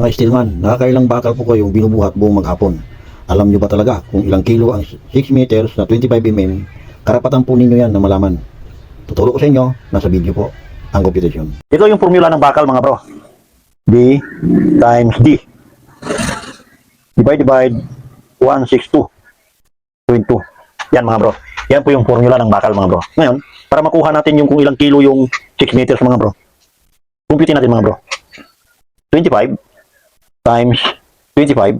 Mga steelman, nakakailang bakal po kayong binubuhat buong maghapon. Alam nyo ba talaga kung ilang kilo ang 6 meters na 25 mm? Karapatan po ninyo yan na malaman. Tuturo ko sa inyo, nasa video po ang computation. Ito yung formula ng bakal mga bro. B times D divided by 162.2. Yan mga bro. Yan po yung formula ng bakal mga bro. Ngayon, para makuha natin yung kung ilang kilo yung 6 meters mga bro. Kumputin natin mga bro. 25 times 25,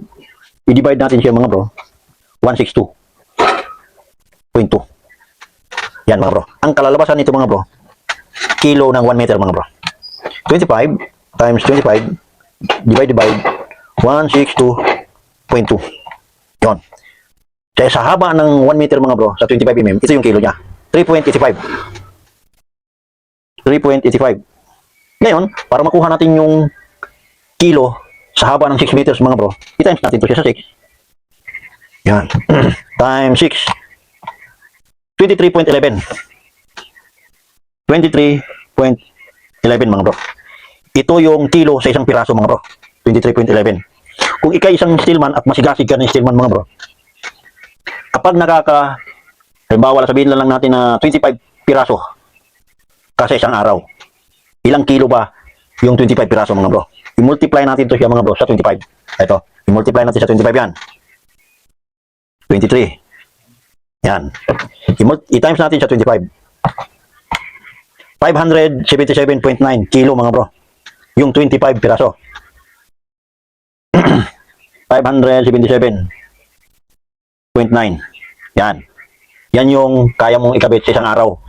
i-divide natin siya mga bro, 162.2. Yan mga bro. Ang kalalabasan nito mga bro, kilo ng 1 meter mga bro. 25 times 25 divided by 162.2. Yon. Kaya sa haba ng 1 meter mga bro, sa 25 mm, ito yung kilo niya. 3.85. 3.85. Ngayon, para makuha natin yung kilo sa haba ng 6 meters mga bro, i-times natin ito siya sa 6. Yan. Times 6. 23.11. 23.11 mga bro. Ito yung kilo sa isang piraso mga bro. 23.11. Kung ikay isang steelman at masigasig ka ng steelman mga bro, kapag halimbawa sabihin lang natin na 25 piraso kasi isang araw, ilang kilo ba yung 25 piraso mga bro? I-multiply natin ito siya mga bro sa 25. Ito, i-multiply natin sa 25 yan. 23. Yan. I-times natin sa 25. 577.9 kilo mga bro. Yung 25 piraso. 577.9. Yan. Yan yung kaya mong ikabit sa isang araw.